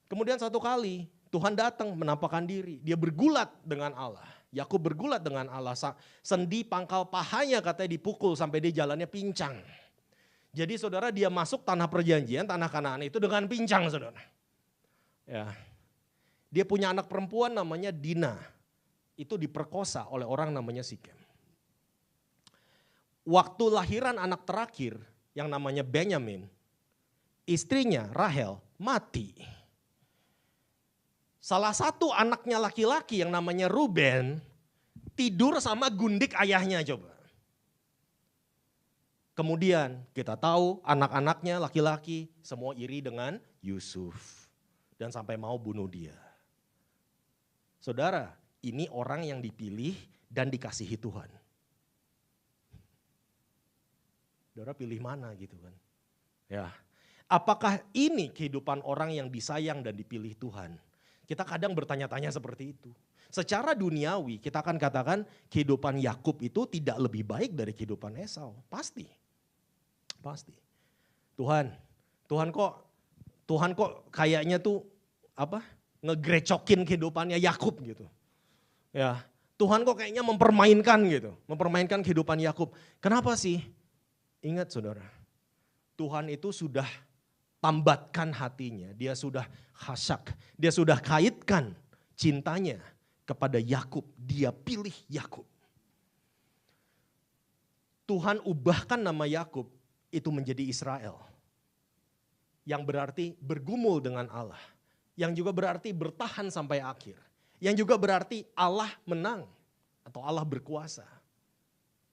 Speaker 1: Kemudian satu kali Tuhan datang menampakkan diri. Dia bergulat dengan Allah. Yakub bergulat dengan Allah. Sendi pangkal pahanya katanya dipukul sampai dia jalannya pincang. Jadi saudara dia masuk tanah perjanjian, tanah Kanaan itu dengan pincang saudara. Ya. Dia punya anak perempuan namanya Dina. Itu diperkosa oleh orang namanya Sikem. Waktu lahiran anak terakhir yang namanya Benyamin, istrinya Rahel mati. Salah satu anaknya laki-laki yang namanya Ruben tidur sama gundik ayahnya coba. Kemudian kita tahu anak-anaknya laki-laki semua iri dengan Yusuf. Dan sampai mau bunuh dia. Saudara, ini orang yang dipilih dan dikasihi Tuhan. Saudara pilih mana gitu kan. Ya, apakah ini kehidupan orang yang disayang dan dipilih Tuhan? Kita kadang bertanya-tanya seperti itu. Secara duniawi kita akan katakan kehidupan Yakub itu tidak lebih baik dari kehidupan Esau. Pasti. Tuhan kok kayaknya tuh ngegrecokin kehidupannya Yakub gitu. Ya, Tuhan kok kayaknya mempermainkan kehidupan Yakub. Kenapa sih? Ingat saudara, Tuhan itu sudah tambatkan hatinya, dia sudah hasyak, dia sudah kaitkan cintanya kepada Yakub, dia pilih Yakub. Tuhan ubahkan nama Yakub itu menjadi Israel. Yang berarti bergumul dengan Allah. Yang juga berarti bertahan sampai akhir. Yang juga berarti Allah menang atau Allah berkuasa.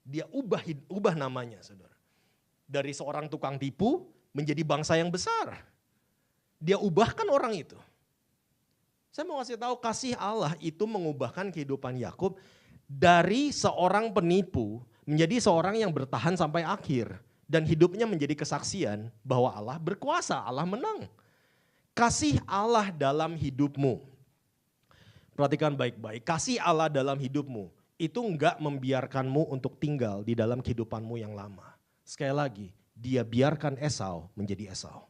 Speaker 1: Dia ubah namanya saudara. Dari seorang tukang tipu menjadi bangsa yang besar. Dia ubahkan orang itu. Saya mau kasih tahu kasih Allah itu mengubahkan kehidupan Yakub dari seorang penipu menjadi seorang yang bertahan sampai akhir. Dan hidupnya menjadi kesaksian bahwa Allah berkuasa, Allah menang. Kasih Allah dalam hidupmu. Perhatikan baik-baik, kasih Allah dalam hidupmu itu enggak membiarkanmu untuk tinggal di dalam kehidupanmu yang lama. Sekali lagi, dia biarkan Esau menjadi Esau.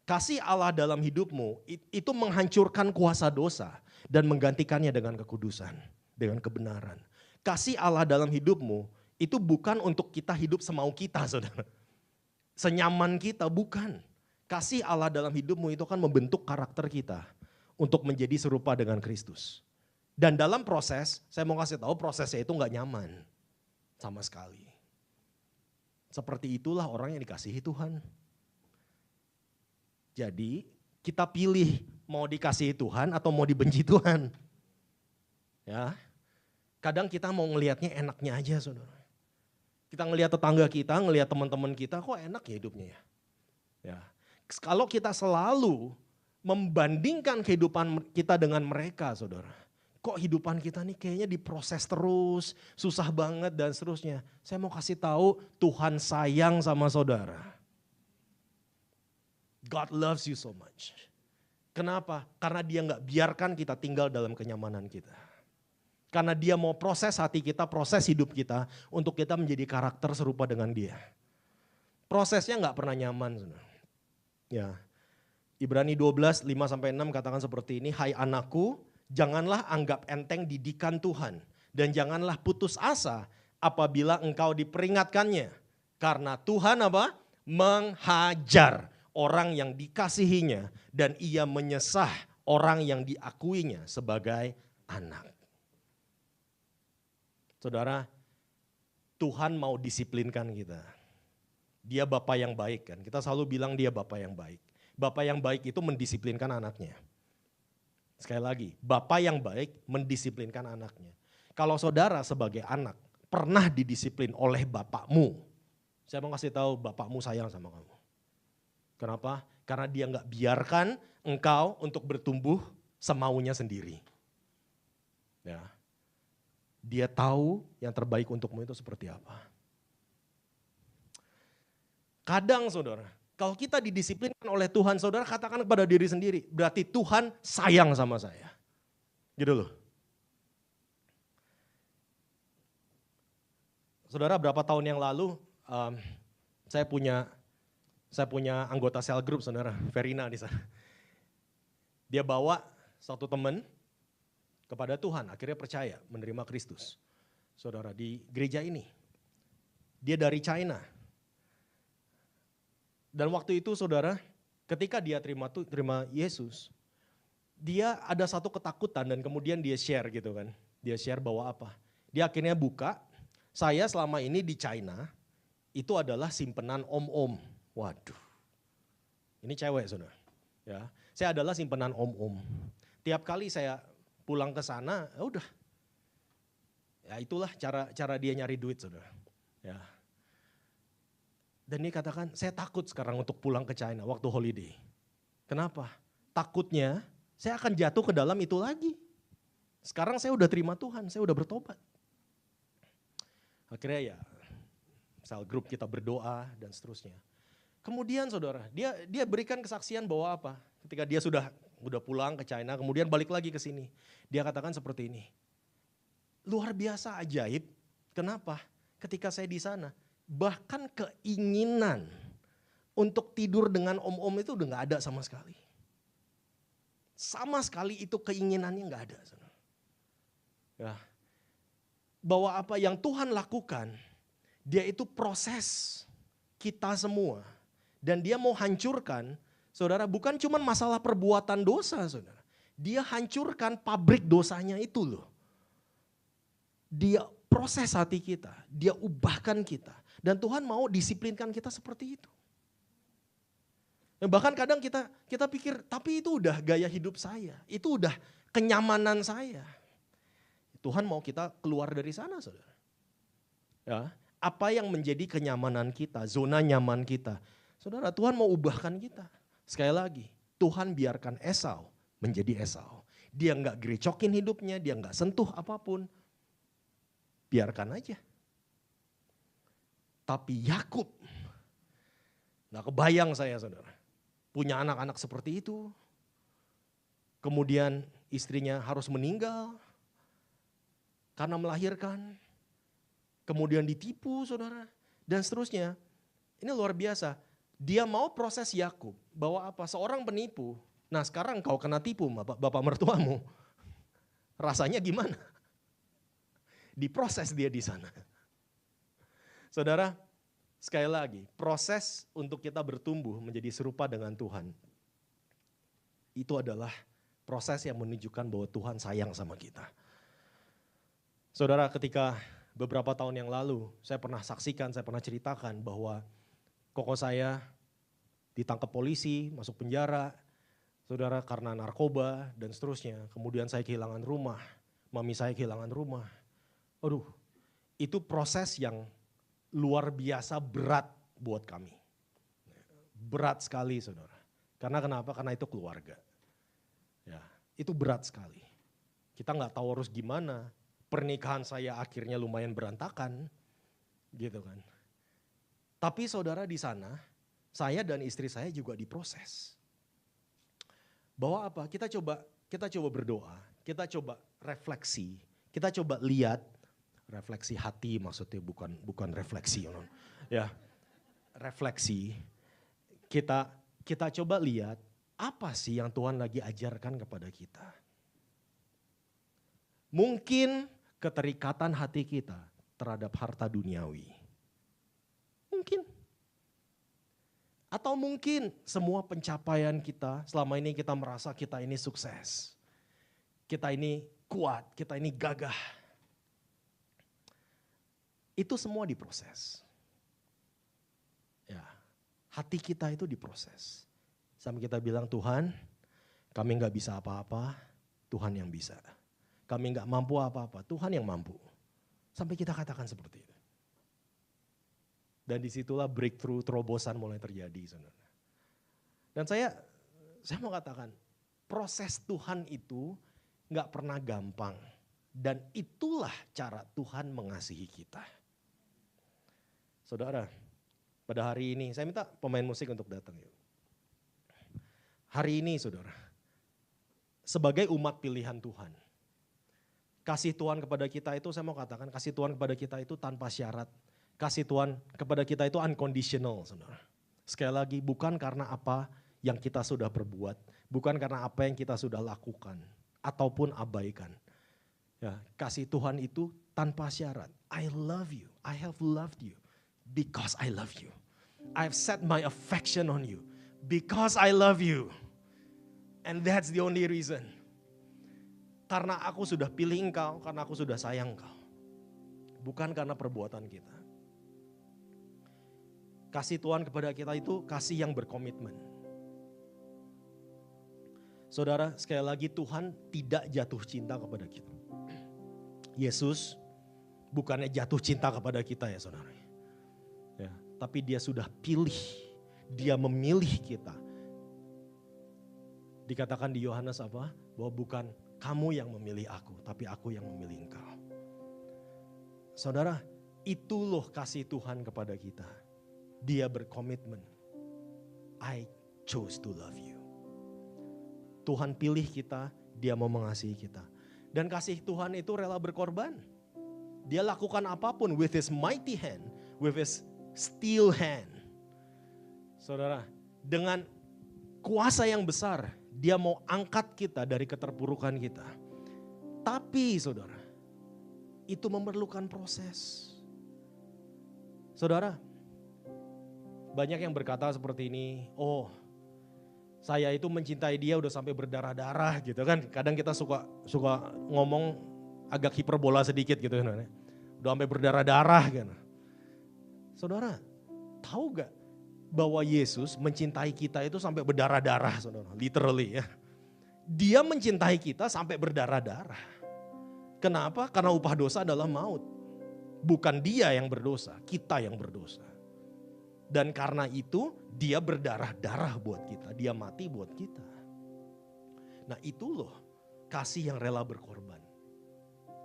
Speaker 1: Kasih Allah dalam hidupmu itu menghancurkan kuasa dosa dan menggantikannya dengan kekudusan, dengan kebenaran. Kasih Allah dalam hidupmu itu bukan untuk kita hidup semau kita saudara. Senyaman kita, bukan. Kasih Allah dalam hidupmu itu akan membentuk karakter kita untuk menjadi serupa dengan Kristus. Dan dalam proses, saya mau kasih tahu prosesnya itu gak nyaman sama sekali. Seperti itulah orang yang dikasihi Tuhan. Jadi kita pilih mau dikasihi Tuhan atau mau dibenci Tuhan. Ya, kadang kita mau ngelihatnya enaknya aja saudara. Kita ngelihat tetangga kita, ngelihat teman-teman kita, kok enak ya hidupnya ya. Ya. Kalau kita selalu membandingkan kehidupan kita dengan mereka saudara. Kok hidupan kita nih kayaknya diproses terus, susah banget dan seterusnya. Saya mau kasih tahu Tuhan sayang sama saudara. God loves you so much. Kenapa? Karena dia gak biarkan kita tinggal dalam kenyamanan kita. Karena dia mau proses hati kita, proses hidup kita untuk kita menjadi karakter serupa dengan dia. Prosesnya gak pernah nyaman. Ya. Ibrani 12, 5-6 katakan seperti ini, hai anakku, janganlah anggap enteng didikan Tuhan. Dan janganlah putus asa apabila engkau diperingatkannya. Karena Tuhan menghajar orang yang dikasihinya dan ia menyesah orang yang diakuinya sebagai anak. Saudara, Tuhan mau disiplinkan kita. Dia Bapa yang baik kan, kita selalu bilang dia Bapa yang baik. Bapa yang baik itu mendisiplinkan anaknya. Sekali lagi, Bapa yang baik mendisiplinkan anaknya. Kalau saudara sebagai anak pernah didisiplin oleh bapakmu, saya mau kasih tahu bapakmu sayang sama kamu. Kenapa? Karena dia gak biarkan engkau untuk bertumbuh semaunya sendiri. Ya. Dia tahu yang terbaik untukmu itu seperti apa. Kadang saudara, kalau kita didisiplinkan oleh Tuhan, saudara katakan kepada diri sendiri, berarti Tuhan sayang sama saya. Gitu loh. Saudara, berapa tahun yang lalu saya punya anggota cell group saudara, Verina di sana. Dia bawa satu teman kepada Tuhan, akhirnya percaya menerima Kristus. Saudara, di gereja ini. Dia dari China. Dan waktu itu saudara, ketika dia terima Yesus, dia ada satu ketakutan dan kemudian dia share gitu kan. Dia share bahwa apa? Dia akhirnya buka, saya selama ini di China itu adalah simpenan om-om. Waduh, ini cewek saudara. Ya, saya adalah simpenan om-om. Tiap kali saya pulang ke sana, ya udah. Ya itulah cara dia nyari duit saudara. Ya. Dan dia katakan, saya takut sekarang untuk pulang ke China waktu holiday. Kenapa? Takutnya saya akan jatuh ke dalam itu lagi. Sekarang saya udah terima Tuhan, saya udah bertobat. Akhirnya ya, sel grup kita berdoa dan seterusnya. Kemudian saudara, dia berikan kesaksian bahwa apa? Ketika dia sudah pulang ke China, kemudian balik lagi ke sini. Dia katakan seperti ini, luar biasa ajaib, kenapa? Ketika saya di sana, bahkan keinginan untuk tidur dengan om-om itu udah gak ada sama sekali. Sama sekali itu keinginannya gak ada. Ya. Bahwa apa yang Tuhan lakukan, dia itu proses kita semua. Dan dia mau hancurkan, saudara, bukan cuma masalah perbuatan dosa, saudara. Dia hancurkan pabrik dosanya itu loh. Dia proses hati kita, dia ubahkan kita. Dan Tuhan mau disiplinkan kita seperti itu. Bahkan kadang kita pikir, tapi itu udah gaya hidup saya, itu udah kenyamanan saya. Tuhan mau kita keluar dari sana, saudara. Ya, apa yang menjadi kenyamanan kita, zona nyaman kita. Saudara, Tuhan mau ubahkan kita. Sekali lagi, Tuhan biarkan Esau menjadi Esau. Dia gak gerecokin hidupnya, dia gak sentuh apapun. Biarkan aja. Tapi Yakub, gak kebayang saya saudara. Punya anak-anak seperti itu. Kemudian istrinya harus meninggal karena melahirkan. Kemudian ditipu saudara. Dan seterusnya. Ini luar biasa. Dia mau proses Yakub bahwa apa? Seorang penipu. Nah sekarang kau kena tipu bapak mertuamu. Rasanya gimana? Diproses dia di sana. Saudara, sekali lagi, proses untuk kita bertumbuh menjadi serupa dengan Tuhan. Itu adalah proses yang menunjukkan bahwa Tuhan sayang sama kita. Saudara, ketika beberapa tahun yang lalu, saya pernah saksikan, saya pernah ceritakan bahwa koko saya ditangkap polisi, masuk penjara, saudara, karena narkoba dan seterusnya. Kemudian saya kehilangan rumah, mami saya kehilangan rumah. Aduh, itu proses yang luar biasa berat buat kami. Berat sekali saudara. Karena kenapa? Karena itu keluarga. Ya, itu berat sekali. Kita gak tahu harus gimana. Pernikahan saya akhirnya lumayan berantakan. Gitu kan. Tapi saudara di sana, saya dan istri saya juga diproses. Bahwa apa? Kita coba berdoa, kita coba refleksi, kita coba lihat. Refleksi hati maksudnya bukan refleksi. Ya, refleksi. Kita coba lihat apa sih yang Tuhan lagi ajarkan kepada kita. Mungkin keterikatan hati kita terhadap harta duniawi. Mungkin. Atau mungkin semua pencapaian kita selama ini kita merasa kita ini sukses. Kita ini kuat, kita ini gagah. Itu semua diproses. Ya, hati kita itu diproses. Sampai kita bilang, Tuhan kami gak bisa apa-apa, Tuhan yang bisa. Kami gak mampu apa-apa, Tuhan yang mampu. Sampai kita katakan seperti itu. Dan disitulah breakthrough, terobosan mulai terjadi. Saudara. Dan saya mau katakan, proses Tuhan itu gak pernah gampang. Dan itulah cara Tuhan mengasihi kita. Saudara, pada hari ini, saya minta pemain musik untuk datang yuk. Hari ini saudara, sebagai umat pilihan Tuhan, kasih Tuhan kepada kita itu, saya mau katakan kasih Tuhan kepada kita itu tanpa syarat. Kasih Tuhan kepada kita itu unconditional saudara. Sekali lagi, bukan karena apa yang kita sudah perbuat, bukan karena apa yang kita sudah lakukan, ataupun abaikan. Ya, kasih Tuhan itu tanpa syarat. I love you, I have loved you. Because I love you. I've set my affection on you. Because I love you. And that's the only reason. Karena aku sudah pilih engkau, karena aku sudah sayang engkau. Bukan karena perbuatan kita. Kasih Tuhan kepada kita itu kasih yang berkomitmen. Saudara, sekali lagi Tuhan tidak jatuh cinta kepada kita. Yesus bukannya jatuh cinta kepada kita ya saudara. Ya, tapi dia sudah pilih, dia memilih kita. Dikatakan di Yohanes apa? Bahwa bukan kamu yang memilih aku, tapi aku yang memilih engkau. Saudara, itu loh kasih Tuhan kepada kita. Dia berkomitmen. I chose to love you. Tuhan pilih kita, dia mau mengasihi kita. Dan kasih Tuhan itu rela berkorban. Dia lakukan apapun with his mighty hand, with his steel hand. Saudara, dengan kuasa yang besar, dia mau angkat kita dari keterpurukan kita. Tapi saudara, itu memerlukan proses. Saudara, banyak yang berkata seperti ini, oh saya itu mencintai dia udah sampai berdarah-darah gitu kan. Kadang kita suka ngomong agak hiperbola sedikit gitu kan. Udah sampai berdarah-darah kan. Saudara, tahu gak bahwa Yesus mencintai kita itu sampai berdarah-darah saudara. Literally ya. Dia mencintai kita sampai berdarah-darah. Kenapa? Karena upah dosa adalah maut. Bukan dia yang berdosa, kita yang berdosa. Dan karena itu dia berdarah-darah buat kita, dia mati buat kita. Nah itu loh kasih yang rela berkorban.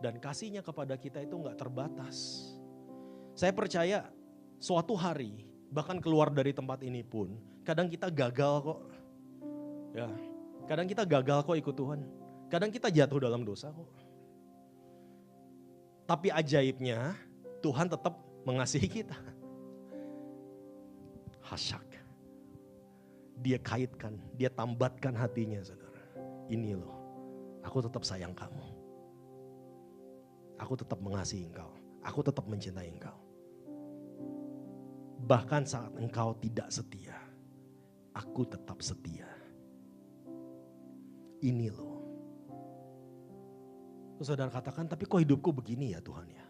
Speaker 1: Dan kasihnya kepada kita itu gak terbatas. Saya percaya suatu hari, bahkan keluar dari tempat ini pun, kadang kita gagal kok. Ya, kadang kita gagal kok ikut Tuhan. Kadang kita jatuh dalam dosa kok. Tapi ajaibnya Tuhan tetap mengasihi kita. Hasyak. Dia kaitkan, dia tambatkan hatinya saudara. Ini loh, aku tetap sayang kamu. Aku tetap mengasihi engkau. Aku tetap mencintai engkau. Bahkan saat engkau tidak setia, aku tetap setia. Ini loh. Saudara katakan, tapi kok hidupku begini ya Tuhan ya.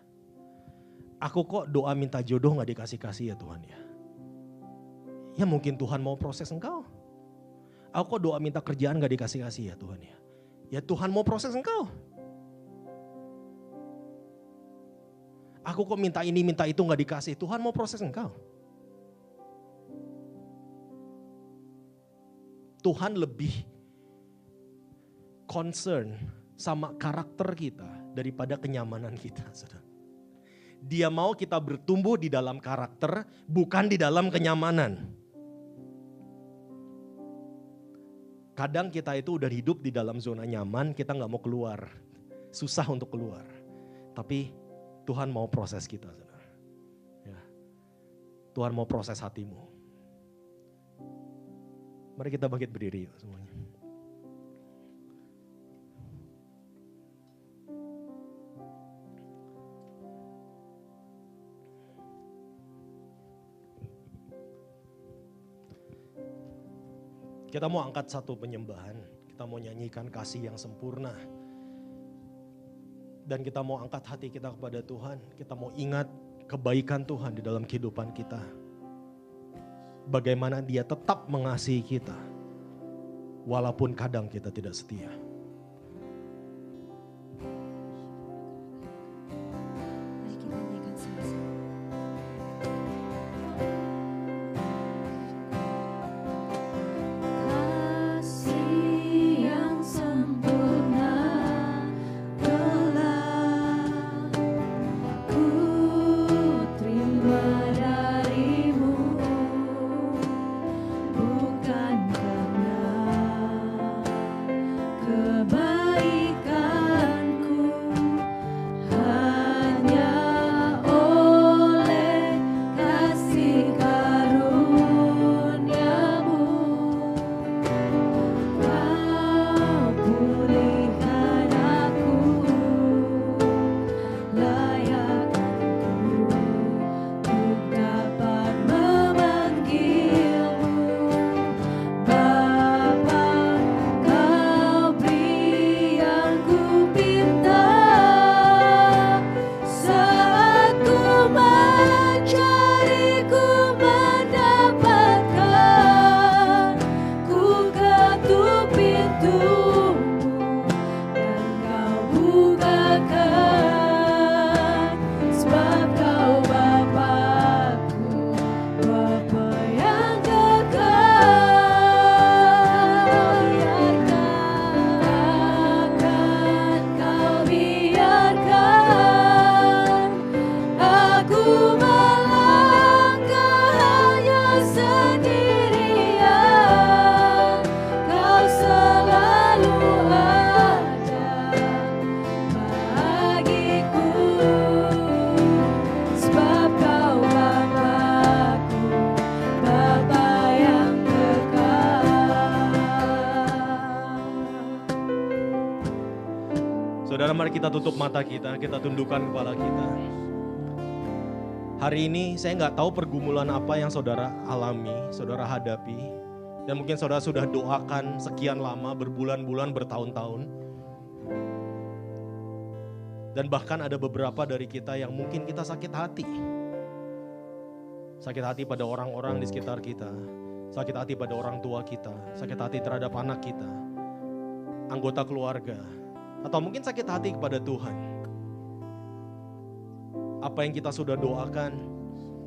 Speaker 1: Aku kok doa minta jodoh gak dikasih-kasih ya Tuhan ya. Ya mungkin Tuhan mau proses engkau. Aku kok doa minta kerjaan gak dikasih-kasih ya Tuhan ya. Ya Tuhan mau proses engkau. Aku kok minta ini minta itu gak dikasih, Tuhan mau proses engkau. Tuhan lebih concern sama karakter kita daripada kenyamanan kita. Saudara. Dia mau kita bertumbuh di dalam karakter, bukan di dalam kenyamanan. Kadang kita itu udah hidup di dalam zona nyaman, kita gak mau keluar. Susah untuk keluar. Tapi Tuhan mau proses kita. Saudara. Ya. Tuhan mau proses hatimu. Mari kita bangkit berdiri semuanya. Kita mau angkat satu penyembahan, kita mau nyanyikan kasih yang sempurna. Dan kita mau angkat hati kita kepada Tuhan, kita mau ingat kebaikan Tuhan di dalam kehidupan kita. Bagaimana dia tetap mengasihi kita, walaupun kadang kita tidak setia.
Speaker 2: Good.
Speaker 1: kita tutup mata kita tundukkan kepala kita. Hari ini saya nggak tahu pergumulan apa yang saudara alami, saudara hadapi. Dan mungkin saudara sudah doakan sekian lama, berbulan-bulan, bertahun-tahun. Dan bahkan ada beberapa dari kita yang mungkin kita sakit hati. Sakit hati pada orang-orang di sekitar kita. Sakit hati pada orang tua kita. Sakit hati terhadap anak kita. Anggota keluarga. Atau mungkin sakit hati kepada Tuhan. Apa yang kita sudah doakan,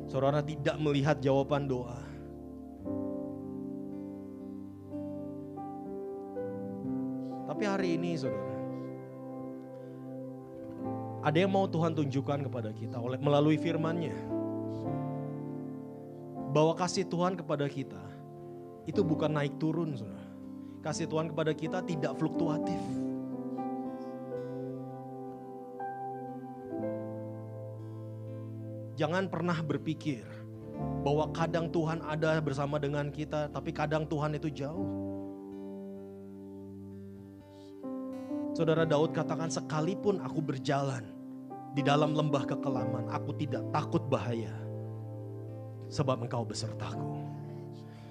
Speaker 1: saudara tidak melihat jawaban doa. Tapi hari ini saudara, ada yang mau Tuhan tunjukkan kepada kita melalui firman-Nya. Bahwa kasih Tuhan kepada kita, itu bukan naik turun saudara. Kasih Tuhan kepada kita tidak fluktuatif. Jangan pernah berpikir bahwa kadang Tuhan ada bersama dengan kita, tapi kadang Tuhan itu jauh. Saudara Daud katakan, sekalipun aku berjalan di dalam lembah kekelaman, aku tidak takut bahaya, sebab Engkau besertaku.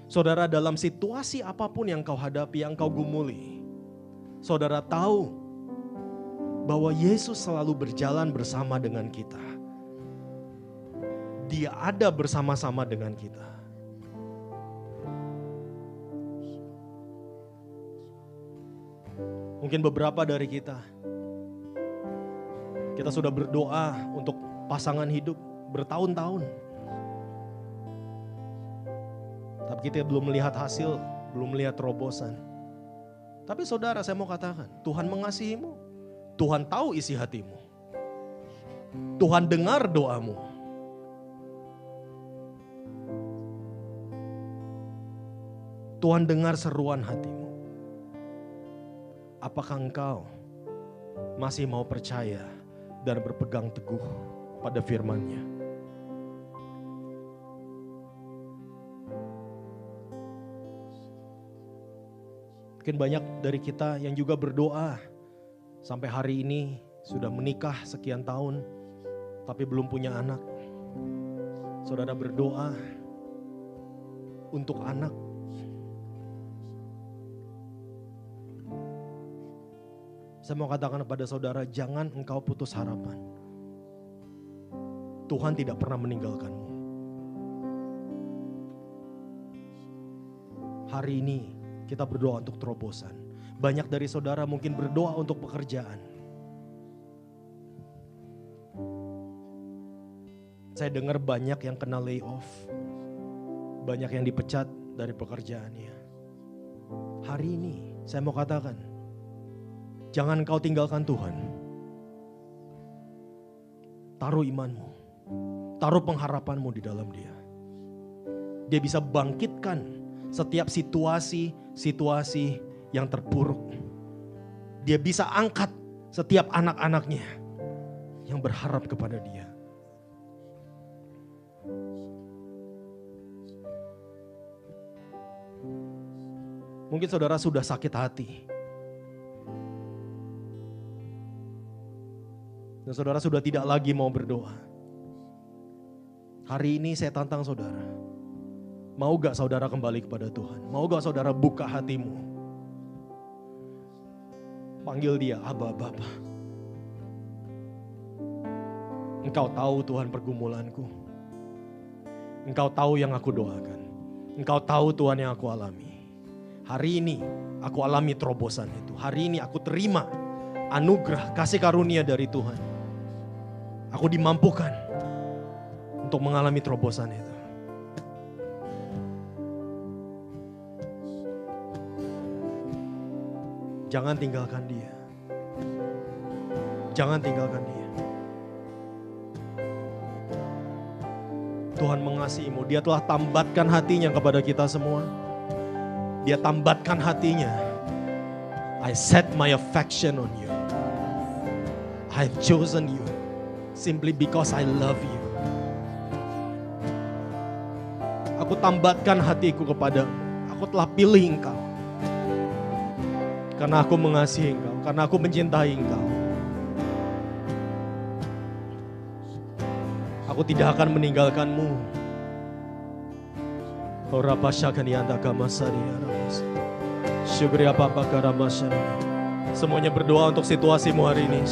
Speaker 1: Saudara, dalam situasi apapun yang kau hadapi, yang kau gumuli, saudara tahu bahwa Yesus selalu berjalan bersama dengan kita. Dia ada bersama-sama dengan kita. Mungkin beberapa dari kita sudah berdoa untuk pasangan hidup bertahun-tahun. Tapi kita belum melihat hasil, belum melihat terobosan. Tapi saudara, saya mau katakan, Tuhan mengasihimu. Tuhan tahu isi hatimu. Tuhan dengar doamu. Tuhan dengar seruan hatimu. Apakah engkau masih mau percaya dan berpegang teguh pada firman-Nya? Mungkin banyak dari kita yang juga berdoa sampai hari ini sudah menikah sekian tahun tapi belum punya anak. Saudara berdoa untuk anak. Saya mau katakan kepada saudara, jangan engkau putus harapan. Tuhan tidak pernah meninggalkanmu. Hari ini kita berdoa untuk terobosan. Banyak dari saudara mungkin berdoa untuk pekerjaan. Saya dengar banyak yang kena layoff. Banyak yang dipecat dari pekerjaannya. Hari ini saya mau katakan, jangan kau tinggalkan Tuhan. Taruh imanmu, taruh pengharapanmu di dalam Dia. Dia bisa bangkitkan setiap situasi yang terpuruk. Dia bisa angkat setiap anak-anaknya yang berharap kepada Dia. Mungkin saudara sudah sakit hati. Dan saudara sudah tidak lagi mau berdoa. Hari ini saya tantang saudara. Mau gak saudara kembali kepada Tuhan? Mau gak saudara buka hatimu? Panggil Dia, Abba, Bapa. Engkau tahu Tuhan pergumulanku. Engkau tahu yang aku doakan. Engkau tahu Tuhan yang aku alami. Hari ini aku alami terobosan itu. Hari ini aku terima anugerah kasih karunia dari Tuhan. Aku dimampukan untuk mengalami terobosan itu. Jangan tinggalkan Dia. Jangan tinggalkan Dia. Tuhan mengasihimu. Dia telah tambatkan hatinya kepada kita semua. Dia tambatkan hatinya. I set my affection on you. I've chosen you simply because I love you. Aku tambatkan hatiku kepadamu. Aku telah pilih engkau. Karena aku mengasihi engkau. Karena aku mencintai engkau. Aku tidak akan meninggalkanmu. Semuanya berdoa untuk situasimu hari ini.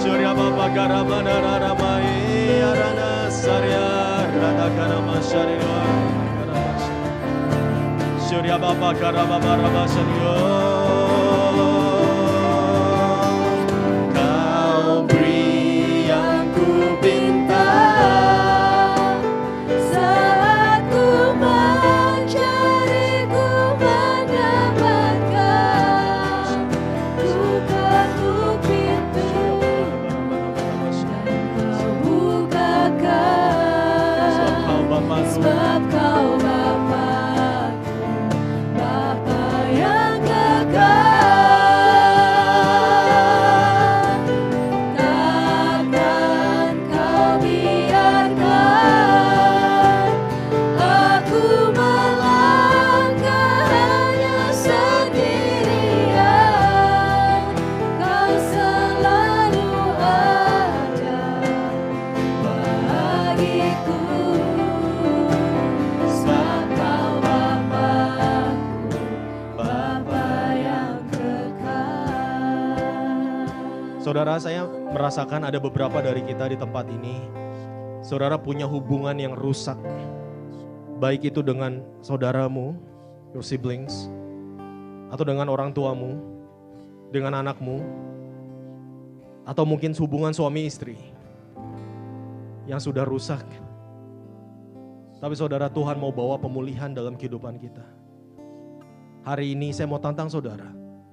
Speaker 1: Surya Baba Karamana Ramai Arana Sarya Rada Karama Sharyo Surya Baba Karama Rama Sharyo. Kau beri yang ku pinta
Speaker 2: saat ku mencari ku mendapatkan, ku ketuk pintu sebab kau Bapa-Ku, Bapa yang kekal. Takkan kau biarkan aku melangkah hanya sendirian. Kau selalu ada bagiku. Sebab kau Bapa-Ku, Bapa yang kekal.
Speaker 1: Saudara, saya merasakan ada beberapa dari kita di tempat ini. Saudara punya hubungan yang rusak. Baik itu dengan saudaramu, your siblings, atau dengan orang tuamu, dengan anakmu, atau mungkin hubungan suami istri yang sudah rusak. Tapi saudara, Tuhan mau bawa pemulihan dalam kehidupan kita. Hari ini saya mau tantang saudara,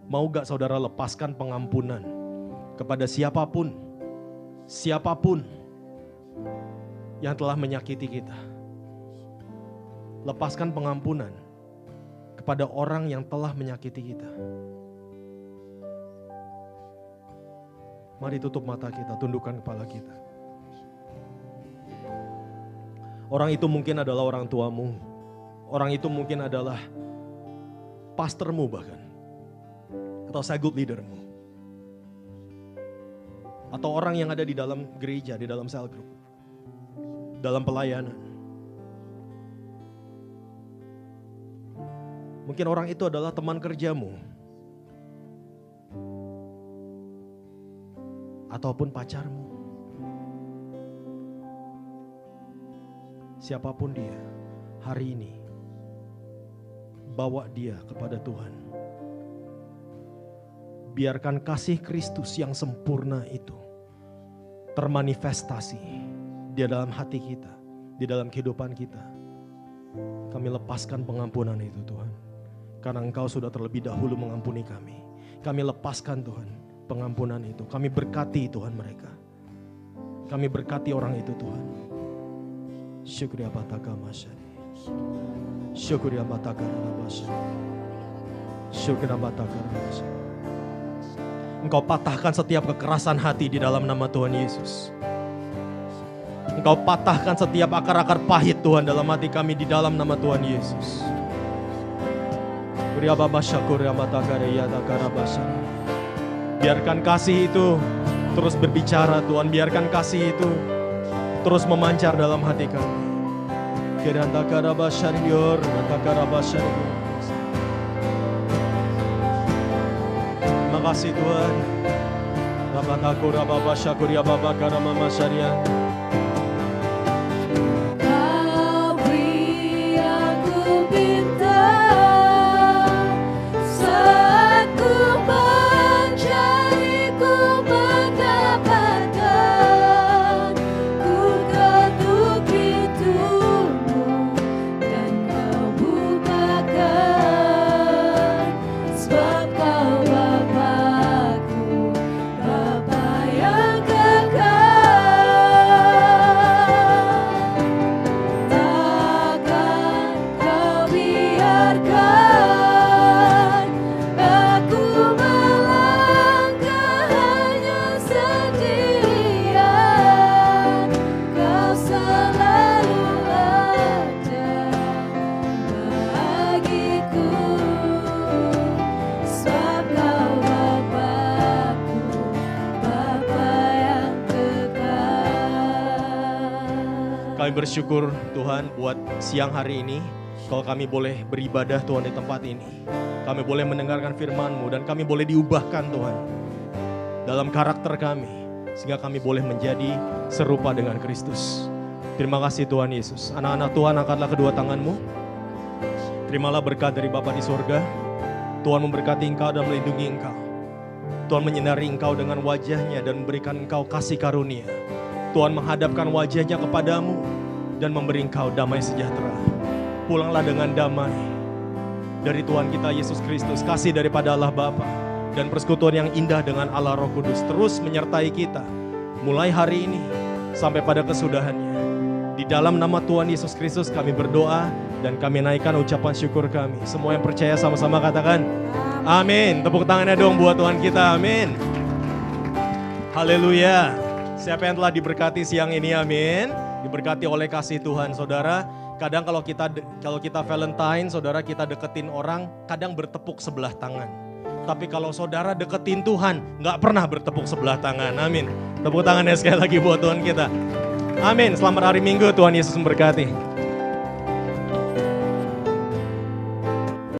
Speaker 1: mau gak saudara lepaskan pengampunan kepada siapapun yang telah menyakiti kita. Lepaskan pengampunan kepada orang yang telah menyakiti kita. Mari tutup mata kita, tundukkan kepala kita. Orang itu mungkin adalah orang tuamu. Orang itu mungkin adalah pastormu bahkan. Atau sagut leadermu. Atau orang yang ada di dalam gereja, di dalam cell group. Dalam pelayanan. Mungkin orang itu adalah teman kerjamu. Ataupun pacarmu. Siapapun dia, hari ini bawa dia kepada Tuhan. Biarkan kasih Kristus yang sempurna itu termanifestasi di dalam hati kita, di dalam kehidupan kita. Kami lepaskan pengampunan itu Tuhan. Karena Engkau sudah terlebih dahulu mengampuni kami. Kami lepaskan Tuhan pengampunan itu. Kami berkati Tuhan mereka. Kami berkati orang itu Tuhan. Syukriya bataka masyari. Syukriya bataka masyari. Syukriya bataka masyari. Engkau patahkan setiap kekerasan hati di dalam nama Tuhan Yesus. Engkau patahkan setiap akar-akar pahit Tuhan dalam hati kami di dalam nama Tuhan Yesus. Biarkan kasih itu terus berbicara Tuhan. Biarkan kasih itu terus memancar dalam hati kami. Terima kasih Tuhan. Rabataku rababasyakur ya babakara mama syariah.
Speaker 2: Kau beri aku bintang saat ku mencari ku mendapatkan, ku ketuk pintumu
Speaker 1: Kami bersyukur Tuhan buat siang hari ini. Kalau kami boleh beribadah Tuhan di tempat ini. Kami boleh mendengarkan firman-Mu dan kami boleh diubahkan Tuhan. Dalam karakter kami. Sehingga kami boleh menjadi serupa dengan Kristus. Terima kasih Tuhan Yesus. Anak-anak Tuhan, angkatlah kedua tangan-Mu. Terimalah berkat dari Bapa di surga. Tuhan memberkati engkau dan melindungi engkau. Tuhan menyinari engkau dengan wajah-Nya dan memberikan engkau kasih karunia. Tuhan menghadapkan wajah-Nya kepadamu dan memberi engkau damai sejahtera. Pulanglah dengan damai dari Tuhan kita Yesus Kristus, kasih daripada Allah Bapa dan persekutuan yang indah dengan Allah Roh Kudus terus menyertai kita mulai hari ini sampai pada kesudahannya. Di dalam nama Tuhan Yesus Kristus kami berdoa dan kami naikkan ucapan syukur kami. Semua yang percaya sama-sama katakan amin. Tepuk tangannya dong buat Tuhan kita, amin. Haleluya. Siapa yang telah diberkati siang ini, amin. Diberkati oleh kasih Tuhan, saudara. Kadang kalau kita Valentine, saudara, kita deketin orang, kadang bertepuk sebelah tangan. Tapi kalau saudara deketin Tuhan, gak pernah bertepuk sebelah tangan, amin. Tepuk tangannya sekali lagi buat Tuhan kita. Amin, selamat hari Minggu, Tuhan Yesus memberkati.